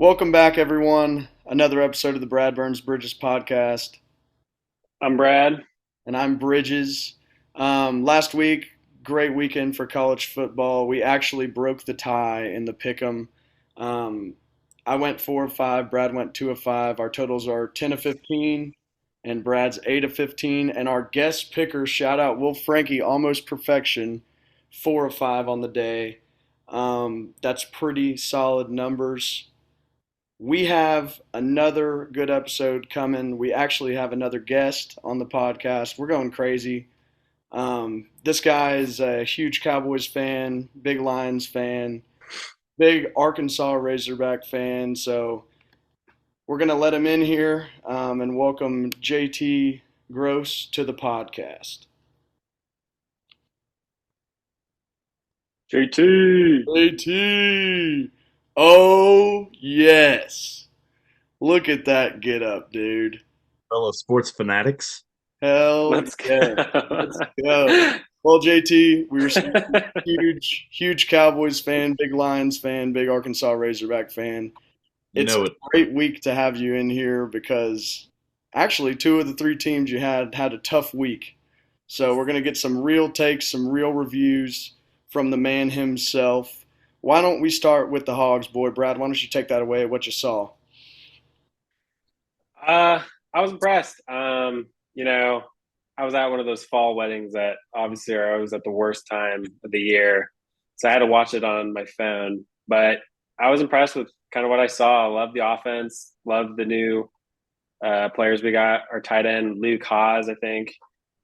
Welcome back, everyone. Another episode of the Brad Burns Bridges podcast, I'm Brad. and I'm Bridges. Last week, great weekend for college football. We actually broke the tie in the pick'em. Um, I went 4 of 5. Brad went 2 of 5. Our totals are 10 of 15, and Brad's 8 of 15. And our guest picker, shout out Wolf Frankie, almost perfection, 4 of 5 on the day. That's pretty solid numbers. We have another good episode coming. We actually have another guest on the podcast. We're going crazy. This guy is a huge Cowboys fan, big Lions fan, big Arkansas Razorback fan. So we're going to let him in here and welcome JT Gross to the podcast. JT. JT! Oh, yes. Look at that get up, dude. Fellow sports fanatics. Hell Let's yeah. go. Let's go. Well, JT, we were huge, huge Cowboys fan, big Lions fan, big Arkansas Razorback fan. You It's a know it. great week to have you in here because actually two of the three teams you had a tough week. So we're going to get some real takes, some real reviews from the man himself. Why don't we start with the Hogs, boy? Brad, why don't you take that away, what you saw? I was impressed. I was at one of those fall weddings that obviously are always at the worst time of the year. So I had to watch it on my phone. But I was impressed with kind of what I saw. I love the offense, love the new players we got. Our tight end, Luke Haas, I think,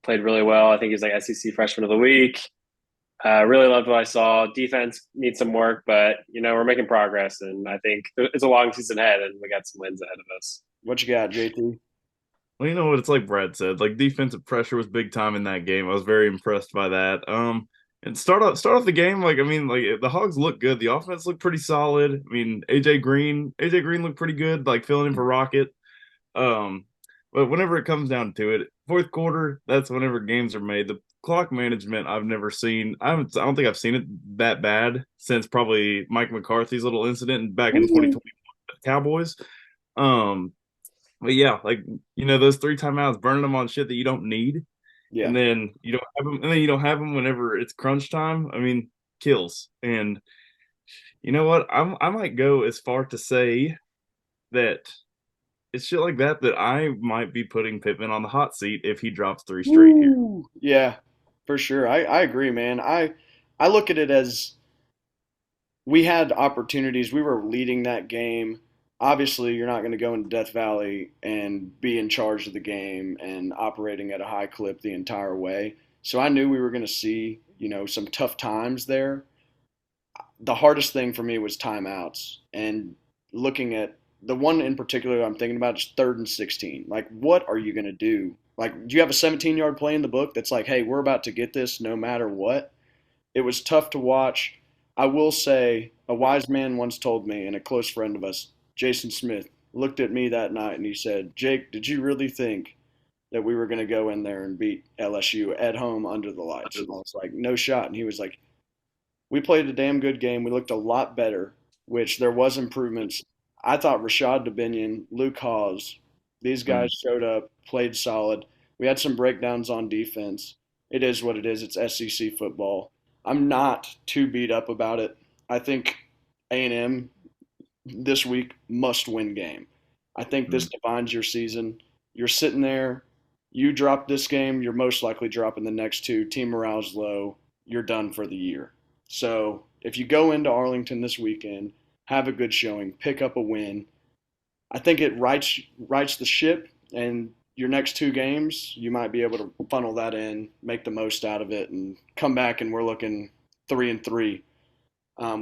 played really well. I think he's like SEC Freshman of the Week. Really loved what I saw. Defense needs some work, but we're making progress, and I think it's a long season ahead, and we got some wins ahead of us. What you got, JT? Well, you know what? It's like Brad said. Like defensive pressure was big time in that game. I was very impressed by that. And start off the game. Like the Hogs looked good. The offense looked pretty solid. I mean, AJ Green looked pretty good. Like filling in for Rocket. Um, but whenever it comes down to it, fourth quarter, that's whenever games are made. The clock management I've never seen. I don't think I've seen it that bad since probably Mike McCarthy's little incident back in 2020 with the Cowboys. Um, but yeah, like those three timeouts, burning them on shit that you don't need, Yeah. and then you don't have them whenever it's crunch time. I mean, kills. And you know what? I might go as far to say that it's shit like that I might be putting Pittman on the hot seat if he drops three straight here. Woo. Yeah, for sure. I agree, man. I look at it as we had opportunities. We were leading that game. Obviously, you're not going to go into Death Valley and be in charge of the game and operating at a high clip the entire way. So I knew we were going to see, some tough times there. The hardest thing for me was timeouts and looking at the one in particular I'm thinking about is 3rd and 16. Like, what are you going to do? Like, do you have a 17-yard play in the book that's like, hey, we're about to get this no matter what? It was tough to watch. I will say, a wise man once told me, and a close friend of us, Jason Smith, looked at me that night and he said, Jake, did you really think that we were going to go in there and beat LSU at home under the lights? And I was like, no shot. And he was like, we played a damn good game. We looked a lot better, which there was improvements. I thought Rashad Dubinion, Luke Hawes, these guys Mm. showed up, played solid. We had some breakdowns on defense. It is what it is. It's SEC football. I'm not too beat up about it. I think A&M this week must win game. I think this Mm. defines your season. You're sitting there, you drop this game, you're most likely dropping the next two. Team morale's low. You're done for the year. So if you go into Arlington this weekend, have a good showing, pick up a win. I think it rights the ship, and your next two games, you might be able to funnel that in, make the most out of it, and come back and we're looking 3-3,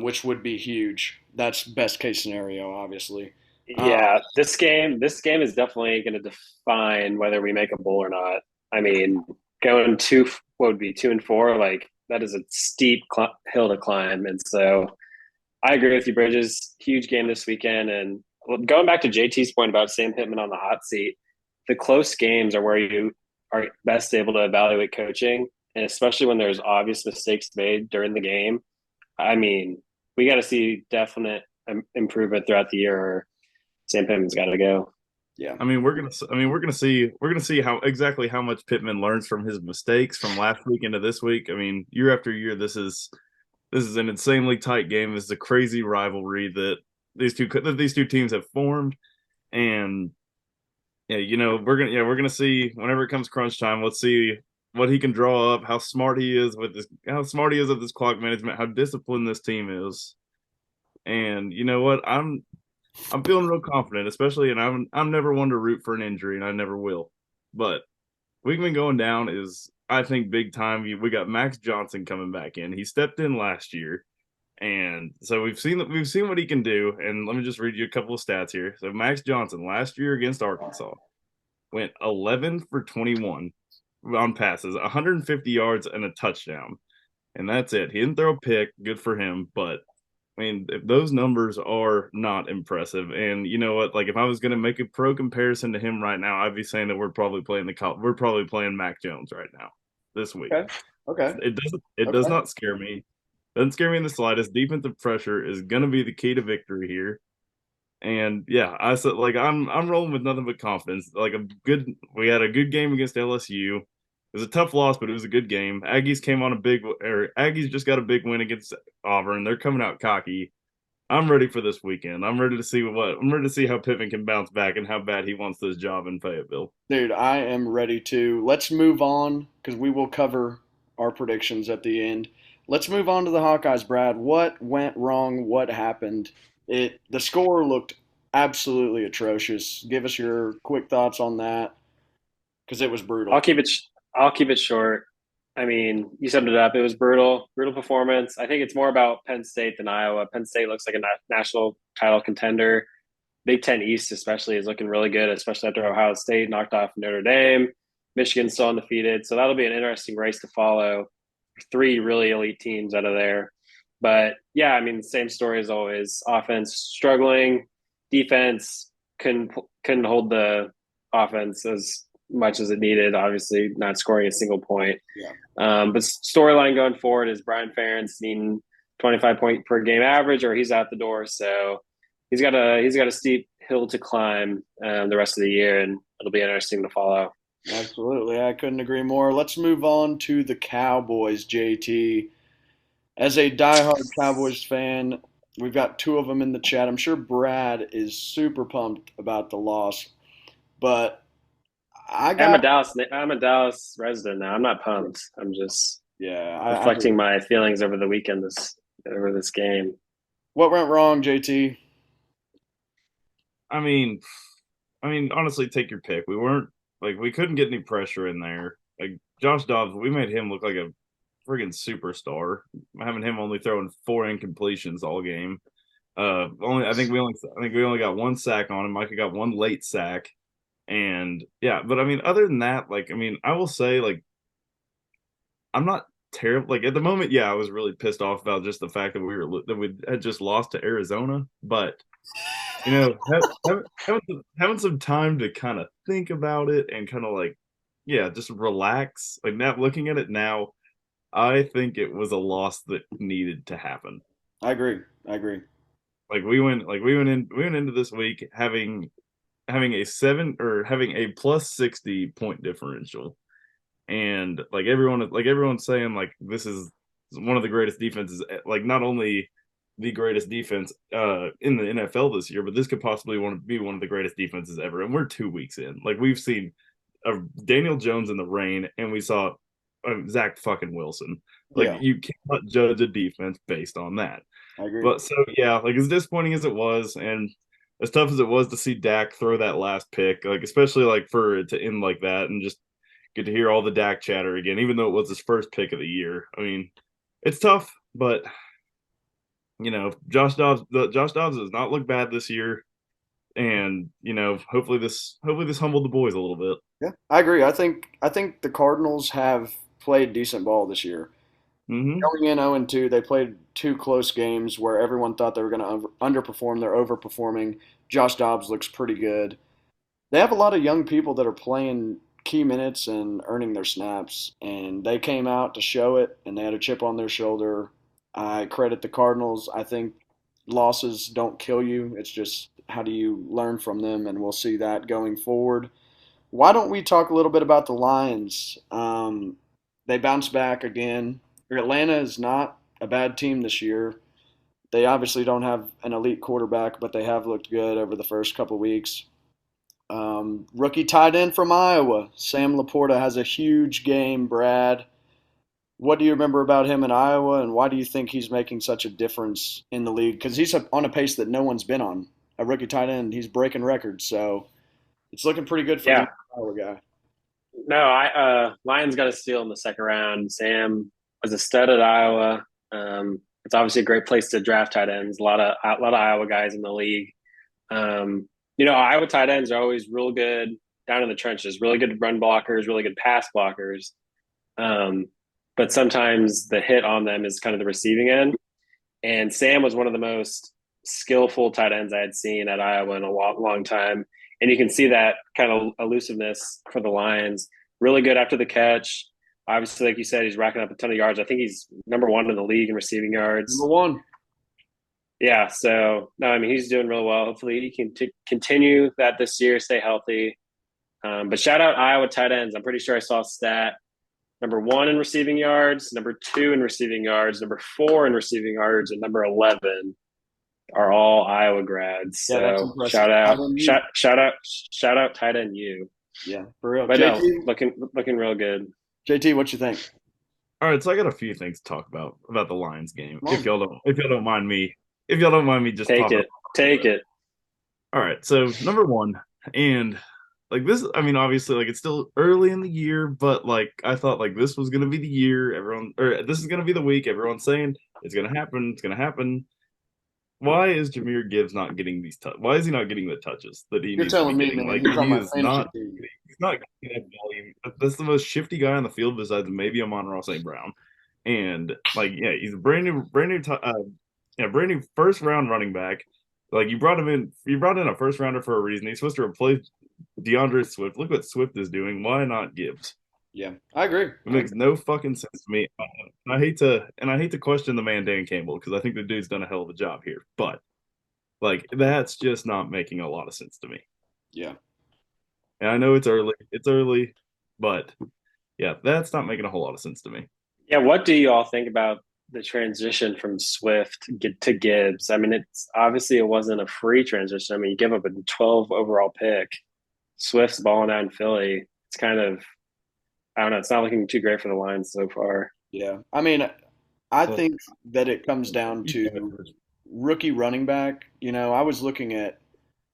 which would be huge. That's best case scenario, obviously. Um, Yeah, this game is definitely going to define whether we make a bowl or not. I mean, going what would be 2-4, like that is a steep hill to climb, and so I agree with you, Bridges. Huge game this weekend, and going back to JT's point about Sam Pittman on the hot seat, the close games are where you are best able to evaluate coaching, and especially when there's obvious mistakes made during the game. I mean, we got to see definite improvement throughout the year. Sam Pittman's got to go. Yeah. We're gonna see how exactly how much Pittman learns from his mistakes from last week into this week. I mean, year after year, this is an insanely tight game. This is a crazy rivalry that these two teams have formed, and yeah, we're gonna see whenever it comes crunch time. Let's see what he can draw up, how smart he is with this clock management, how disciplined this team is, and you know what, I'm feeling real confident, especially, and I'm never one to root for an injury, and I never will. But we've been going down is I think big time. We got Max Johnson coming back in. He stepped in last year, and so we've seen what he can do. And let me just read you a couple of stats here. So Max Johnson last year against Arkansas went 11 for 21 on passes, 150 yards and a touchdown, and that's it. He didn't throw a pick. Good for him, but I mean, if those numbers are not impressive, and you know what, like if I was going to make a pro comparison to him right now, I'd be saying that we're probably playing Mac Jones right now this week. Okay. Okay. It does Okay. not scare me. Doesn't scare me in the slightest. Defensive pressure is going to be the key to victory here. And yeah, I said like I'm rolling with nothing but confidence. We had a good game against LSU. It was a tough loss, but it was a good game. Aggies just got a big win against Auburn. They're coming out cocky. I'm ready for this weekend. I'm ready to see how Pittman can bounce back and how bad he wants this job in Fayetteville. Dude, I am ready to. Let's move on because we will cover our predictions at the end. Let's move on to the Hawkeyes, Brad. What went wrong? What happened? The score looked absolutely atrocious. Give us your quick thoughts on that because it was I'll brutal. keep it. I'll keep it short. I mean, you summed it up. It was brutal, brutal performance. I think it's more about Penn State than Iowa. Penn State looks like a national title contender. Big Ten East, especially, is looking really good, especially after Ohio State knocked off Notre Dame. Michigan's still undefeated, so that'll be an interesting race to follow. Three really elite teams out of there. But yeah, I mean, same story as always. Offense struggling, defense couldn't hold the offense as much as it needed. Obviously, not scoring a single point. Yeah, But storyline going forward is Brian Ferentz needing 25 point per game average, or he's out the door. So he's got a steep hill to climb the rest of the year, and it'll be interesting to follow. absolutely. I couldn't agree more. Let's move on to the Cowboys, JT. As a diehard Cowboys fan, we've got two of them in the chat. I'm sure Brad is super pumped about the loss, but I got, I'm a Dallas resident now. I'm not pumped. I'm just yeah, I reflecting my feelings over the weekend over this game. what went wrong, JT? I mean, honestly, take your pick. We couldn't get any pressure in there. Like Josh Dobbs, we made him look like a friggin' superstar, having him only throwing four incompletions all game. I think we only got one sack on him. Micah got one late sack, and yeah. But I mean, other than that, I will say I'm not terrible. Like at the moment, yeah, I was really pissed off about just the fact that we had just lost to Arizona, but having some time to kind of think about it and kind of yeah, just relax. Like now, looking at it now, I think it was a loss that needed to happen. I agree. I agree. We went into this week having having a plus 60 point differential, and everyone's saying like this is one of the greatest defenses, like not only the greatest defense in the NFL this year, but this could possibly be one of the greatest defenses ever. And we're 2 weeks in. Like we've seen Daniel Jones in the rain, and we saw Zach fucking Wilson. Like Yeah, you cannot judge a defense based on that. I agree. But so yeah, like as disappointing as it was, and as tough as it was to see Dak throw that last pick, like especially like for it to end like that, and just get to hear all the Dak chatter again, even though it was his first pick of the year. I mean, it's tough, but Josh Dobbs does not look bad this year, and hopefully this humbled the boys a little bit. Yeah, I agree. I think the Cardinals have played decent ball this year. Hmm. Going in 0-2, they played two close games where everyone thought they were going to underperform. They're overperforming. Josh Dobbs looks pretty good. They have a lot of young people that are playing key minutes and earning their snaps, and they came out to show it, and they had a chip on their shoulder. I credit the Cardinals. I think losses don't kill you. It's just How do you learn from them? And we'll see that going forward. Why don't we talk a little bit about the Lions? They bounced back again. Atlanta is not a bad team this year. They obviously don't have an elite quarterback, but they have looked good over the first couple of weeks. Rookie tight end from Iowa, Sam Laporta, has a huge game. Brad, what do you remember about him in Iowa, and why do you think he's making such a difference in the league? Because he's on a pace that no one's been on. A rookie tight end, he's breaking records, so it's looking pretty good for the Yeah. Iowa guy. No, I Lions got a steal in the second round. Sam was a stud at Iowa. It's obviously a great place to draft tight ends. A lot of Iowa guys in the league. Iowa tight ends are always real good down in the trenches, really good run blockers, really good pass blockers. Um, but sometimes the hit on them is kind of the receiving end. And Sam was one of the most skillful tight ends I had seen at Iowa in a long, long time. And you can see that kind of elusiveness for the Lions. Really good after the catch. Obviously, like you said, he's racking up a ton of yards. I think he's number one in the league in receiving Number yards. one. Yeah, so no, I mean he's doing real well. Hopefully, he can continue that this year, stay healthy. But shout out Iowa tight ends. I'm pretty sure I saw a stat: number one in receiving yards, number two in receiving yards, number four in receiving yards, and number 11 are all Iowa grads. Yeah, that's So impressive. Tight end you. shout out tight end you. Yeah, for real. But no, JT, looking real good. JT, what you think? All right, so I got a few things to talk about the Lions game. Come on. If y'all don't mind me, if y'all don't mind me just Take popping it, take it. All right, so number one, and like this, I mean, obviously, like it's still early in the year, but like I thought, like this was gonna be the year. Everyone, or this is gonna be the week. Everyone's saying it's gonna happen. It's gonna happen. Why is Jameer Gibbs not getting these? Why is he not getting the touches that he You're needs to be telling me, getting? man, Like he's on he my is fantasy not. team. He's not getting that volume. That's the most shifty guy on the field besides maybe Amon-Ra St. Brown, and like yeah, he's a brand new first round running back. Like you brought him in, you brought in a first rounder for a reason. He's supposed to replace DeAndre Swift. Look what Swift is doing. Why not Gibbs? Yeah, I agree. It makes no fucking sense to me. I hate to question the man Dan Campbell because I think the dude's done a hell of a job here. But like that's just not making a lot of sense to me. Yeah. And I know it's early, but yeah, that's not making a whole lot of sense to me. Yeah, what do you all think about the transition from Swift to Gibbs? I mean, it's obviously it wasn't a free transition. I mean, you give up a 12 overall pick. Swift's balling out in Philly. It's kind of I don't know. It's not looking too great for the Lions so far. Yeah. I mean, I Well, think that it comes down to rookie running back. I was looking at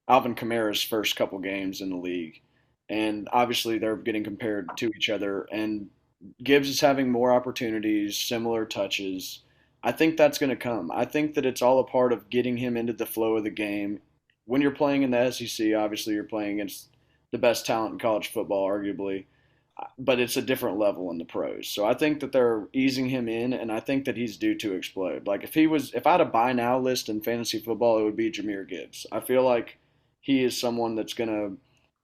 Alvin Kamara's first couple games in the league, and obviously they're getting compared to each other. And Gibbs is having more opportunities, similar touches. I think that's going to come. I think that it's all a part of getting him into the flow of the game. When you're playing in the SEC, obviously you're playing against the best talent in college football, arguably, but it's a different level in the pros. So I think that they're easing him in, and I think that he's due to explode. Like if I had a buy now list in fantasy football, it would be Jameer Gibbs. I feel like he is someone that's going to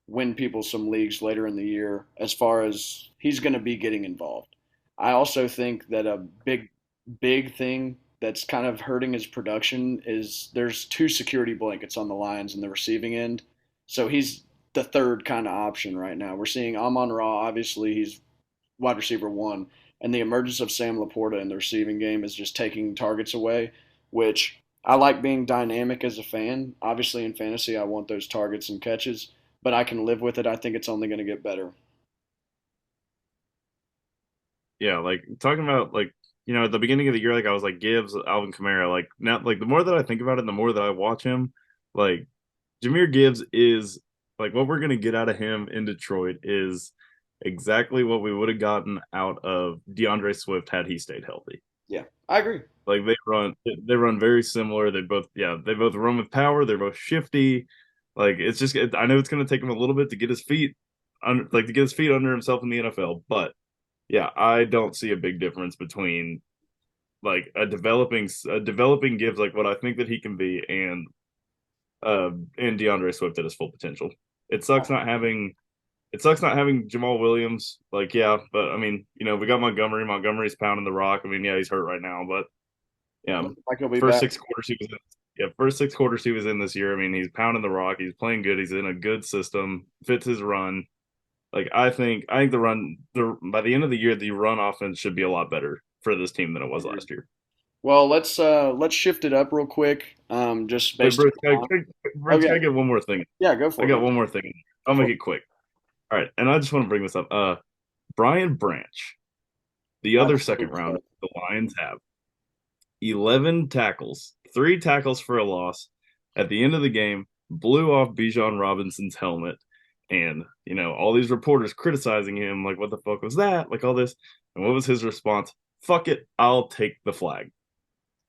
win people some leagues later in the year as far as he's going to be getting involved. I also think that a big thing that's kind of hurting his production is there's two security blankets on the Lions in the receiving end. So he's the third kind of option right now. We're seeing Amon Ra, obviously he's wide receiver one, and the emergence of Sam Laporta in the receiving game is just taking targets away, which I like being dynamic as a fan. Obviously in fantasy I want those targets and catches, but I can live with it. I think it's only going to get better. Yeah, like talking about like at the beginning of the year, like I was like Gibbs, Alvin Kamara. Like now, like the more that I think about it, the more that I watch him, like Jameer Gibbs is like what we're gonna get out of him in Detroit is exactly what we would have gotten out of DeAndre Swift had he stayed healthy. Yeah, I agree. Like they run very similar. They both run with power. They're both shifty. Like I know it's gonna take him a little bit to get his feet under himself in the NFL, but yeah, I don't see a big difference between like a developing Gibbs like what I think that he can be and DeAndre Swift at his full potential. It sucks not having Jamal Williams. Like, yeah, but I mean, we got Montgomery. Montgomery's pounding the rock. I mean, yeah, he's hurt right now, but yeah, Looks like he'll be first back. 6 quarters Yeah, first 6 quarters he was in this year. I mean, he's pounding the rock. He's playing good. He's in a good system. Fits his run. Like I think the by the end of the year, the run offense should be a lot better for this team than it was last year. Well, let's shift it up real quick. Just Wait, based Bruce, on time. Oh Bruce, yeah, can I get one more thing? yeah. Go I for it, got man. one more thing. Go I'll for make it. it quick. All right, and I just want to bring this up. Brian Branch, the other That's second good rounder stuff. the Lions have 11 tackles, 3 tackles for a loss. At the end of the game, blew off Bijan Robinson's helmet. And, all these reporters criticizing him, like, what the fuck was that? Like, all this. And what was his response? Fuck it, I'll take the flag.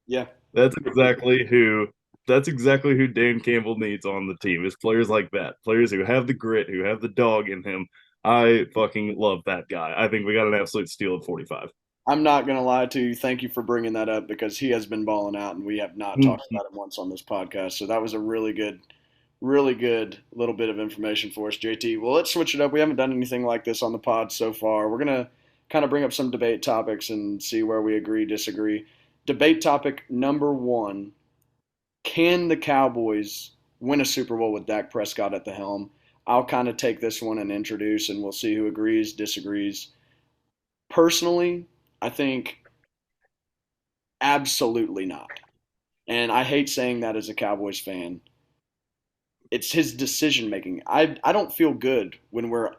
Yeah, That's exactly who. That's exactly who Dan Campbell needs on the team. Is players like that, players who have the grit, who have the dog in him. I fucking love that guy. I think we got an absolute steal at 45. I'm not gonna lie to you. Thank you for bringing that up because he has been balling out, and we have not talked Mhm. about him once on this podcast. So that was a really good little bit of information for us, JT. Well, let's switch it up. We haven't done anything like this on the pod so far. We're gonna kind of bring up some debate topics and see where we agree, disagree. Debate topic number one: can the Cowboys win a Super Bowl with Dak Prescott at the helm? I'll kind of take this one and introduce, and we'll see who agrees, disagrees. Personally, I think absolutely not. And I hate saying that as a Cowboys fan. It's his decision making. I don't feel good when we're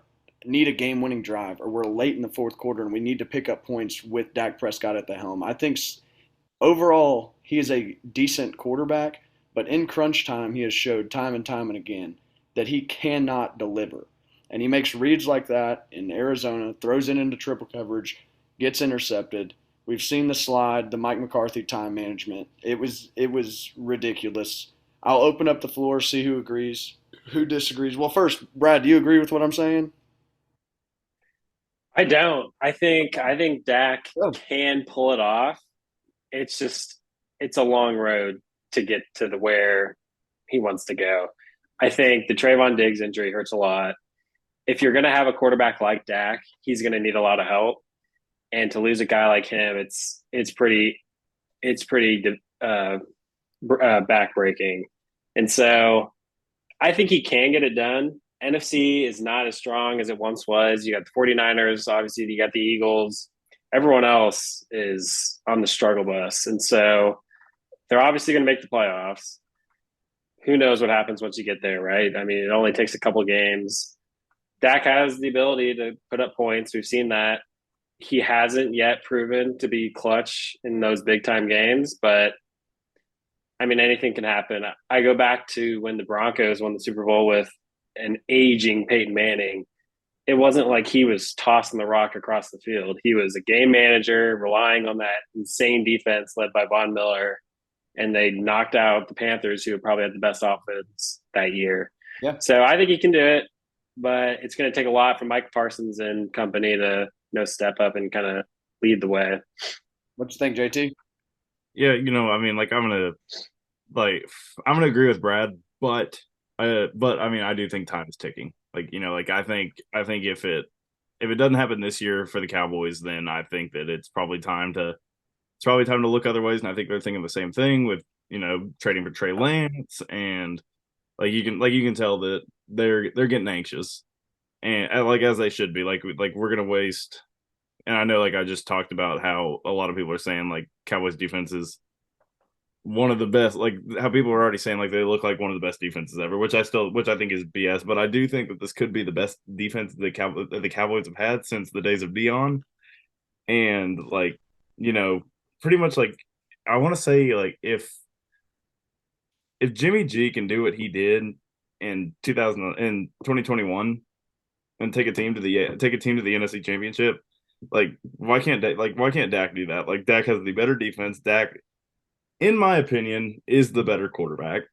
need a game winning drive or we're late in the fourth quarter and we need to pick up points with Dak Prescott at the helm. I think overall he is a decent quarterback, but in crunch time he has showed time and time and again that he cannot deliver. And he makes reads like that in Arizona, throws it into triple coverage, gets intercepted. We've seen the slide, the Mike McCarthy time management. It was ridiculous. I'll open up the floor, see who agrees, who disagrees. Well, first, Brad, do you agree with what I'm saying? I don't. I think Dak Oh, can pull it off. It's just it's a long road to get to the where he wants to go. I think the Trayvon Diggs injury hurts a lot. If you're going to have a quarterback like Dak, he's going to need a lot of help. And to lose a guy like him, it's pretty backbreaking. And so I think he can get it done. NFC is not as strong as it once was. You got the 49ers, obviously, you got the Eagles. Everyone else is on the struggle bus. And so they're obviously going to make the playoffs. Who knows what happens once you get there, right? I mean, it only takes a couple games. Dak has the ability to put up points. We've seen that. He hasn't yet proven to be clutch in those big time games, but I mean, anything can happen. I go back to when the Broncos won the Super Bowl with an aging Peyton Manning. It wasn't like he was tossing the rock across the field. He was a game manager, relying on that insane defense led by Von Miller, and they knocked out the Panthers, who probably had the best offense that year. yeah. So I think he can do it, but it's going to take a lot from Mike Parsons and company to step up and kind of lead the way. What you think, JT? Yeah, I mean, like like I'm gonna agree with Brad, but I mean, I do think time is ticking. Like, like I think if it doesn't happen this year for the Cowboys, then I think that it's probably time to look other ways. And I think they're thinking the same thing with trading for Trey Lance, and like you can tell that they're getting anxious, and like as they should be. Like we're gonna waste. And I know, like I just talked about how a lot of people are saying like Cowboys defense is one of the best, like how people are already saying like they look like one of the best defenses ever, which I think is BS. But I do think that this could be the best defense the Cowboys have had since the days of Dion. And like, you know, pretty much like I want to say like if Jimmy G can do what he did in 2021 and take a team to the NFC Championship, like why can't Dak do that? Like Dak has the better defense. Dak, in my opinion, is the better quarterback.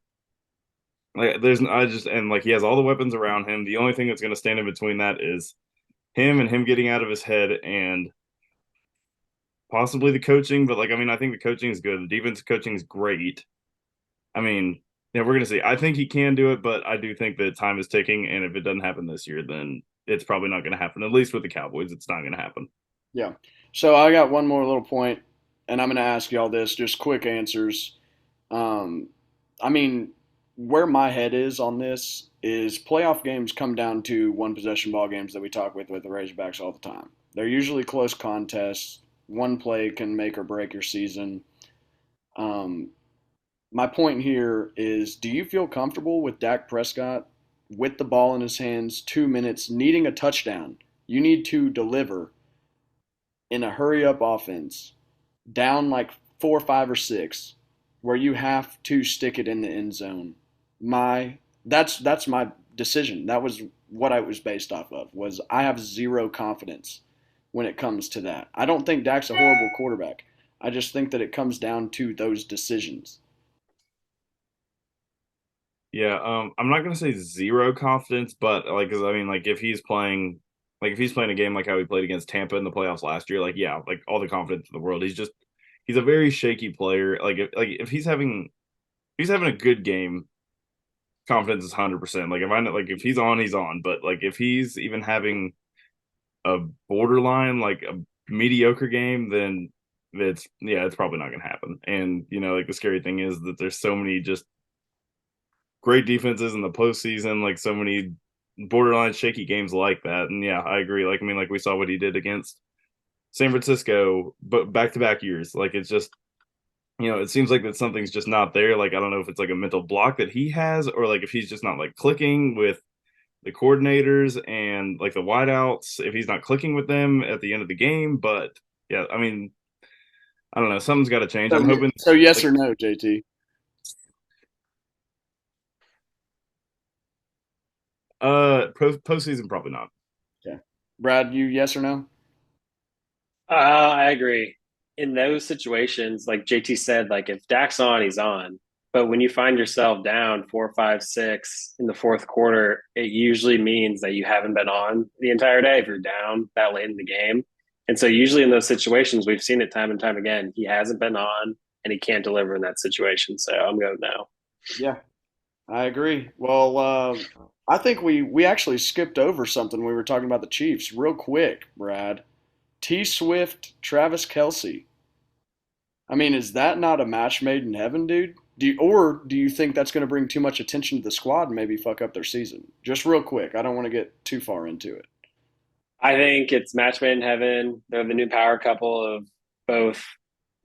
Like there's I just and like he has all the weapons around him. The only thing that's going to stand in between that is him getting out of his head and possibly the coaching. But like I mean, I think the coaching is good. The defense coaching is great. I mean, yeah, we're gonna see. I think he can do it, but I do think that time is ticking, and if it doesn't happen this year, then it's probably not going to happen. At least with the Cowboys, it's not going to happen. Yeah. So I got one more little point, and I'm going to ask y'all this, just quick answers. Um, I mean, where my head is on this is playoff games come down to one possession ball games that we talk with the Razorbacks all the time. They're usually close contests. One play can make or break your season. Um, my point here is, do you feel comfortable with Dak Prescott with the ball in his hands, 2 minutes, needing a touchdown? You need to deliver in a hurry up offense, down like four, five, or six, where you have to stick it in the end zone. My that's my decision. That was what I was based off of. Was I have zero confidence when it comes to that. I don't think Dak's a horrible quarterback. I just think that it comes down to those decisions. Yeah, I'm not gonna say zero confidence, but like, 'cause I mean, like if he's playing a game like how he played against Tampa in the playoffs last year, like yeah, like all the confidence in the world. He's a very shaky player. If he's having a good game, confidence is 100%. Like if I know, like if he's on, he's on. But like if he's even having a borderline, like a mediocre game, then it's probably not gonna happen. And like the scary thing is that there's so many just great defenses in the postseason, like so many borderline shaky games like that. And yeah, I agree. Like I mean, like we saw what he did against San Francisco, but back to back years. Like it's just it seems like that something's just not there. Like I don't know if it's like a mental block that he has, or like if he's just not like clicking with the coordinators and like the wideouts, if he's not clicking with them at the end of the game. But yeah, I mean, I don't know. Something's got to change. I'm So, hoping so yes like or no, JT? postseason probably not. Okay. Brad, you yes or no? I agree. In those situations, like JT said, like if Dak's on, he's on. But when you find yourself down 4, 5, 6 in the fourth quarter, it usually means that you haven't been on the entire day if you're down that late in the game. And so usually in those situations, we've seen it time and time again. He hasn't been on and he can't deliver in that situation. So I'm going no. Yeah, I agree. Well, I think we actually skipped over something. We were talking about the Chiefs real quick, Brad. T Swift, Travis Kelsey. I mean, is that not a match made in heaven, dude? Do you think that's going to bring too much attention to the squad and maybe fuck up their season? Just real quick. I don't want to get too far into it. I think it's match made in heaven. They're the new power couple of both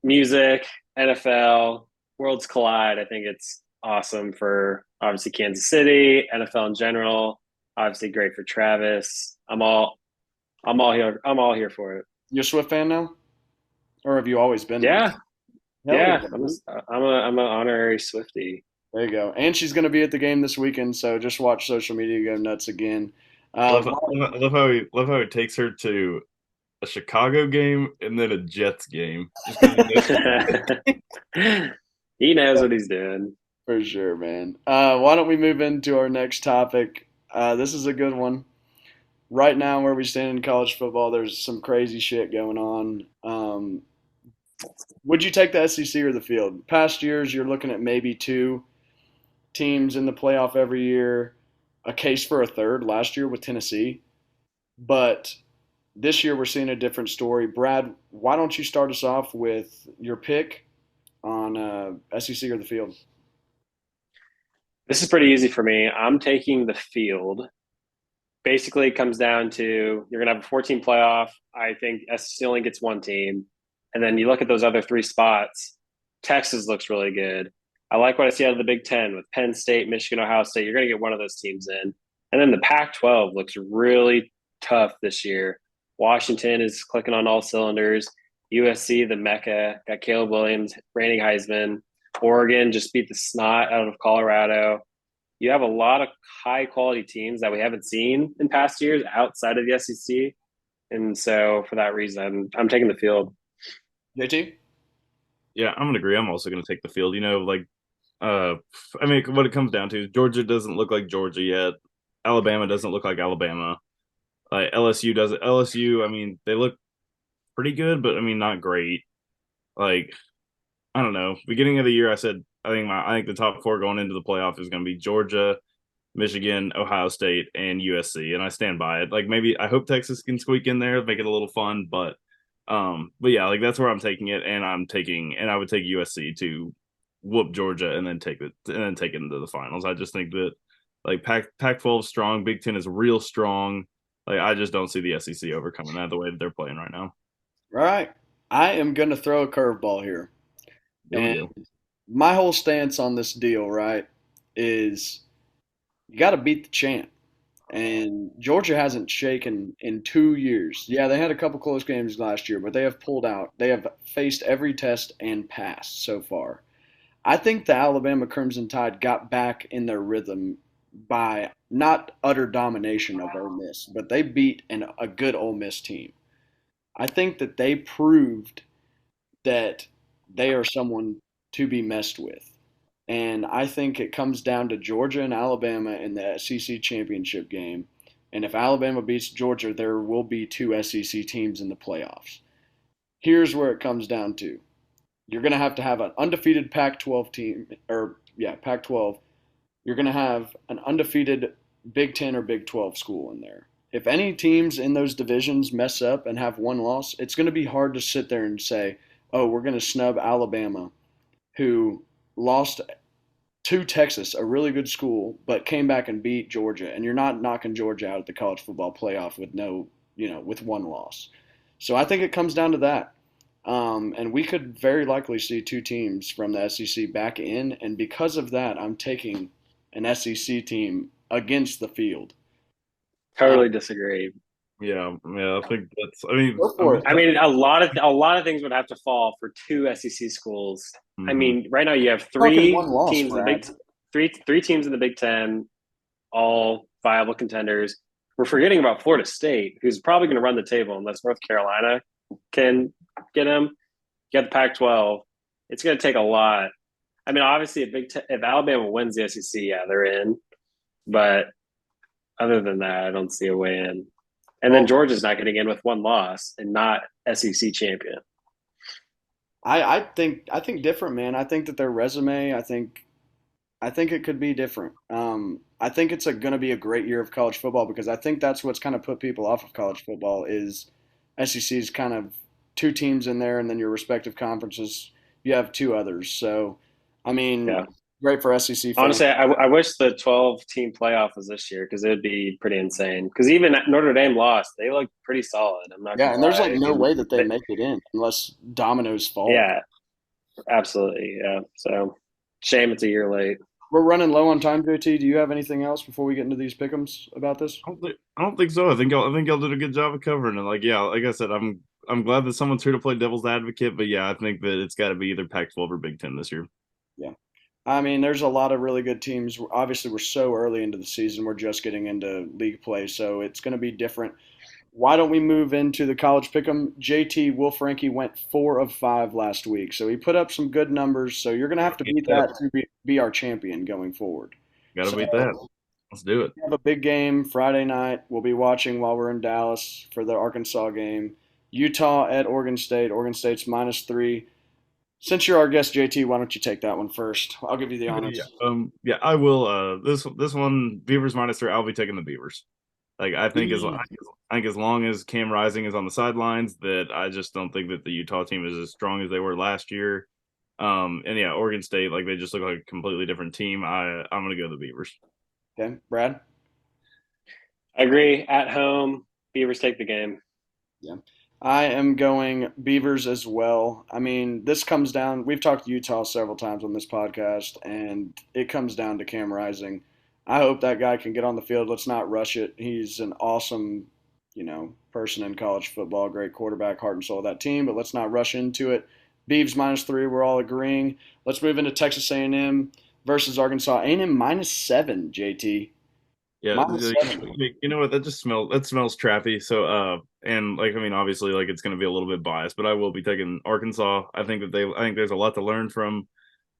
music, NFL, worlds collide. I think it's awesome for obviously Kansas City, NFL in general. Obviously great for Travis. I'm all here. I'm all here for it. You a Swift fan now, or have you always been one? Yeah, Hell yeah, yeah. dude. I'm an honorary Swifty. There you go. And she's going to be at the game this weekend, so just watch social media go nuts again. I Uh, love how he takes her to a Chicago game and then a Jets game. Just because He knows what he's doing. for sure, man. Why don't we move into our next topic? This is a good one. Right now, where we stand in college football, there's some crazy shit going on. Would you take the SEC or the field? Past years, you're looking at maybe two teams in the playoff every year, a case for a third last year with Tennessee. But this year, we're seeing a different story. Brad, why don't you start us off with your pick on SEC or the field? This is pretty easy for me. I'm taking the field. Basically, it comes down to you're going to have a 14 playoff. I think SEC only gets one team. And then you look at those other three spots. Texas looks really good. I like what I see out of the Big Ten with Penn State, Michigan, Ohio State. You're going to get one of those teams in. And then the Pac 12 looks really tough this year. Washington is clicking on all cylinders. USC, the Mecca, got Caleb Williams, reigning Heisman. Oregon just beat the snot out of Colorado. You have a lot of high quality teams that we haven't seen in past years outside of the SEC. And so for that reason, I'm taking the field. JT? yeah, I'm gonna agree. I'm also gonna take the field. Uh, I mean, what it comes down to is Georgia doesn't look like Georgia yet. Alabama doesn't look like Alabama. LSU doesn't. LSU, I mean, they look pretty good, but I mean, not great. Like, I don't know. Beginning of the year, I said I think the top four going into the playoff is going to be Georgia, Michigan, Ohio State, and USC, and I stand by it. Like maybe I hope Texas can squeak in there, make it a little fun, but yeah, like that's where I'm taking it, and I would take USC to whoop Georgia and then take it into the finals. I just think that like Pac-12 is strong, Big Ten is real strong. Like I just don't see the SEC overcoming that the way that they're playing right now. Right. I am going to throw a curveball here. Here we And go. my whole stance on this deal, right, is you got to beat the champ. And Georgia hasn't shaken in 2 years. Yeah, they had a couple close games last year, but they have pulled out. They have faced every test and passed so far. I think the Alabama Crimson Tide got back in their rhythm by not utter domination of Ole Miss, but they beat a good Ole Miss team. I think that they proved that they are someone to be messed with. And I think it comes down to Georgia and Alabama in the SEC championship game. And if Alabama beats Georgia, there will be two SEC teams in the playoffs. Here's where it comes down to. You're going to have an undefeated Pac-12 team, or yeah, Pac-12. You're going to have an undefeated Big 10 or Big 12 school in there. If any teams in those divisions mess up and have one loss, it's going to be hard to sit there and say, oh, we're going to snub Alabama, who lost to Texas, a really good school, but came back and beat Georgia. And you're not knocking Georgia out of the college football playoff with with one loss. So I think it comes down to that. And we could very likely see two teams from the SEC back in. And because of that, I'm taking an SEC team against the field. Uh, Totally disagree. Yeah. I think that's. Go for it. I mean, a lot of things would have to fall for two SEC schools. I Mhm. mean, right now you have Talking one loss, teams in the Brad. three teams in the Big Ten, all viable contenders. We're forgetting about Florida State, who's probably going to run the table unless North Carolina can get them. You got the Pac-12. It's going to take a lot. I mean, obviously, if Alabama wins the SEC, yeah, they're in. But other than that, I don't see a way in. And then Well, Georgia's not getting in with one loss and not SEC champion. I think different, man. I think that their resume, I think it could be different. I think it's going to be a great year of college football because I think that's what's kind of put people off of college football is SEC's kind of two teams in there, and then your respective conferences, you have two others. So, I mean, Yeah. great for SEC fans. Honestly, I wish the 12-team playoff was this year because it would be pretty insane. Because even Notre Dame lost, they looked pretty solid. I'm not Yeah, gonna and there's lie. like I no mean, way that they make it in unless dominoes fall. yeah, absolutely, yeah. So shame it's a year late. We're running low on time, JT. Do you have anything else before we get into these pick'ems about this? I don't think so. I think y'all did a good job of covering it. Like yeah, like I said, I'm glad that someone's here to play devil's advocate. But yeah, I think that it's got to be either Pac-12 or Big Ten this year. Yeah. I mean, there's a lot of really good teams. Obviously, we're so early into the season. We're just getting into league play, so it's going to be different. Why don't we move into the college pick'em? JT Will Frankie went 4 of 5 last week, so he put up some good numbers. So you're going to have to beat Yeah, that to be our champion going forward. got to So beat that. Let's do it. we have a big game Friday night. We'll be watching while we're in Dallas for the Arkansas game. Utah at Oregon State. Oregon State's -3. Since you're our guest, JT, why don't you take that one first? I'll give you the Yeah, honors. yeah, I will. This one, Beavers -3. I'll be taking the Beavers. Like I think as long as Cam Rising is on the sidelines, that I just don't think that the Utah team is as strong as they were last year. And yeah, Oregon State, like they just look like a completely different team. I'm gonna go the Beavers. Okay, Brad? I agree. At home, Beavers take the game. Yeah. I am going Beavers as well. I mean, this comes down, we've talked Utah several times on this podcast, and it comes down to Cam Rising. I hope that guy can get on the field. Let's not rush it. He's an awesome, person in college football, great quarterback, heart and soul of that team, but let's not rush into it. Beavs -3, we're all agreeing. Let's move into Texas A&M versus Arkansas. A&M -7, JT. Yeah, -7. you know what? That smells trappy. So and like I mean obviously like it's going to be a little bit biased, but I will be taking Arkansas. I think there's a lot to learn from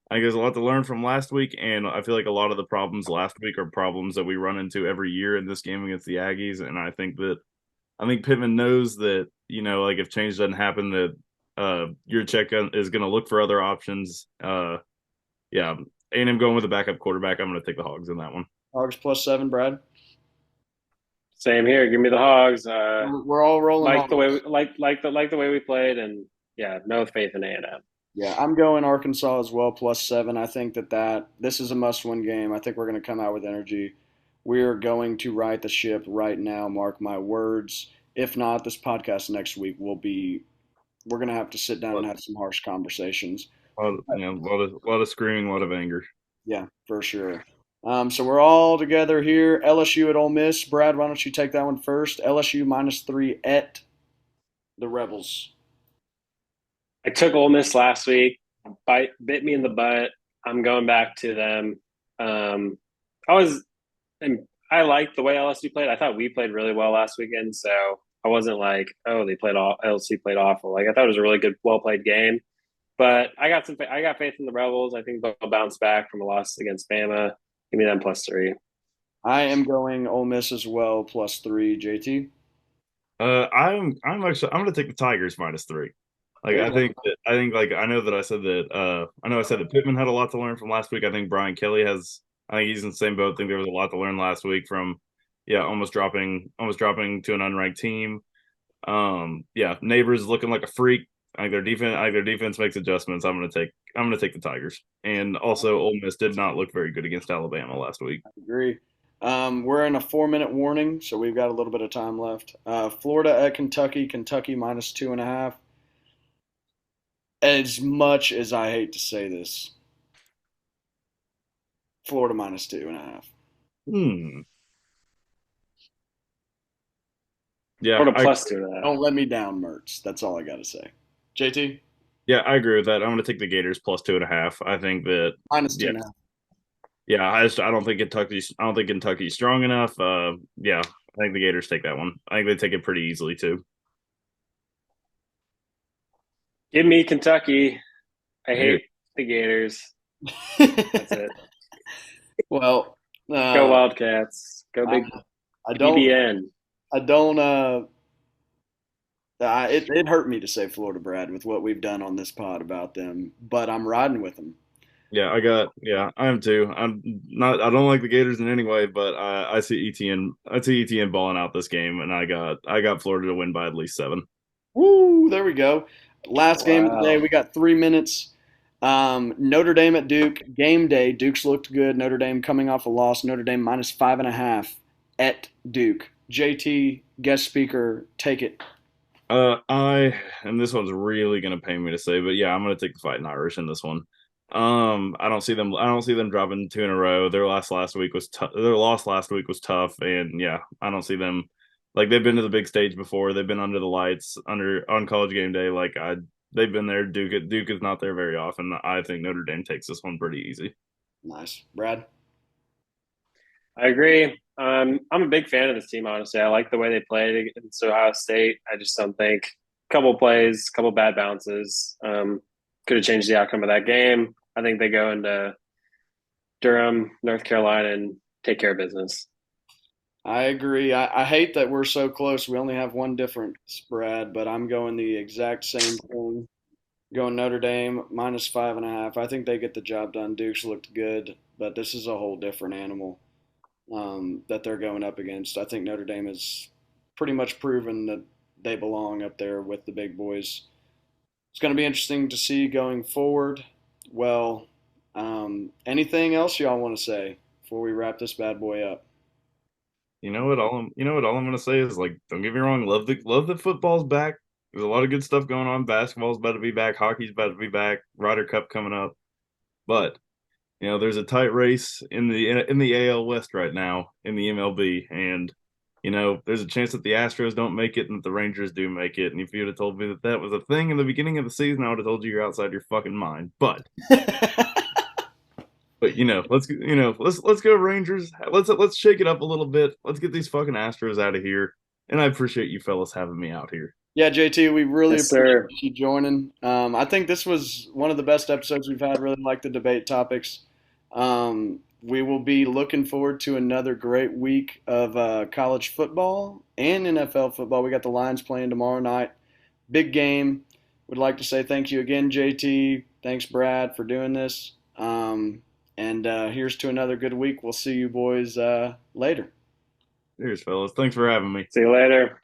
I think there's a lot to learn from last week, and I feel like a lot of the problems last week are problems that we run into every year in this game against the Aggies, and I think Pittman knows that, like if change doesn't happen that your check is going to look for other options. Yeah, A&M going with a backup quarterback. I'm going to take the Hogs in that one. Hogs +7, Brad. Same here. Give me the Hogs. We're all rolling Like the Hogs. way like the way we played, and yeah, no faith in A&M. Yeah, I'm going Arkansas as well, +7. I think that this is a must-win game. I think we're going to come out with energy. We're going to right the ship right now, mark my words. If not, this podcast next week we're going to have to sit down and But have some harsh conversations. a lot of screaming, a lot of anger. Yeah, for sure. So we're all together here. LSU at Ole Miss. Brad, why don't you take that one first? LSU -3 at the Rebels. I took Ole Miss last week, bit me in the butt. I'm going back to them. Um, I was, and I liked the way LSU played. I thought we played really well last weekend, so I wasn't like, oh, they played all LSU played awful. Like I thought it was a really good, well played game. But I got faith in the Rebels. I think they'll bounce back from a loss against Bama. Give me them +3. I am going Ole Miss as well, +3. JT. I'm gonna take the Tigers -3. Like There you go. I think like I know I said that Pittman had a lot to learn from last week. I think Brian Kelly has I think he's in the same boat. I think there was a lot to learn last week from almost dropping to an unranked team. Neighbors looking like a freak. I think their defense makes adjustments. I'm gonna take the Tigers. And also Ole Miss did not look very good against Alabama last week. Agree. We're in a 4-minute warning, so we've got a little bit of time left. Florida at Kentucky. Kentucky -2.5. As much as I hate to say this, Florida -2.5. Hmm. Yeah, Or a I +2 to that. Don't let me down, Mertz. That's all I got to say. JT, Yeah, I agree with that. I'm going to take the Gators +2.5. I think that, minus two yeah, and a half. yeah. I don't think Kentucky's strong enough. Yeah, I think the Gators take that one. I think they take it pretty easily too. Give me Kentucky. I Here, hate the Gators. That's it. Well, Go uh, Wildcats. Go I, Big I don't, BBN. I don't, it hurt me to say Florida, Brad, with what we've done on this pod about them, but I'm riding with them. I am too. I don't like the Gators in any way, but I see ETN balling out this game, and I got Florida to win by at least 7. Woo, there we go. Last game of the day. Wow. We got 3 minutes. Notre Dame at Duke. Game day. Duke's looked good. Notre Dame coming off a loss. Notre Dame -5.5 at Duke. JT, guest speaker, take it. And this one's really gonna pain me to say, but yeah, I'm gonna take the Fighting Irish in this one. I don't see them dropping 2 in a row. Their last week was tough. Their loss last week was tough, and yeah, I don't see them like they've been to the big stage before. They've been under the lights under on College game day. They've been there. Duke is not there very often. I think Notre Dame takes this one pretty easy. Nice. Brad? I agree. I'm a big fan of this team, honestly. I like the way they played against Ohio State. I just don't think a couple plays, a couple bad bounces could have changed the outcome of that game. I think they go into Durham, North Carolina, and take care of business. I agree. I hate that we're so close. We only have one difference, Brad, but I'm going the exact same thing. Going Notre Dame -5.5. I think they get the job done. Duke's looked good, but this is a whole different animal that they're going up against. I think Notre Dame has pretty much proven that they belong up there with the big boys. It's going to be interesting to see going forward. Well, anything else y'all want to say before we wrap this bad boy up? All I'm gonna say is like, don't get me wrong, love the football's back. There's a lot of good stuff going on. Basketball's about to be back. Hockey's about to be back. Ryder Cup coming up. But there's a tight race in the AL West right now in the MLB, and there's a chance that the Astros don't make it and that the Rangers do make it. And if you'd have told me that that was a thing in the beginning of the season, I would have told you you're outside your fucking mind. But let's go Rangers. Let's shake it up a little bit. Let's get these fucking Astros out of here. And I appreciate you fellas having me out here. Yeah, JT, we really Yes, appreciate sir. you joining. I think this was one of the best episodes we've had. Really like the debate topics. We will be looking forward to another great week of college football and NFL football. We got the Lions playing tomorrow night. Big game. Would like to say thank you again, JT. Thanks, Brad, for doing this. And here's to another good week. We'll see you boys later. Cheers, fellas. Thanks for having me. See you later.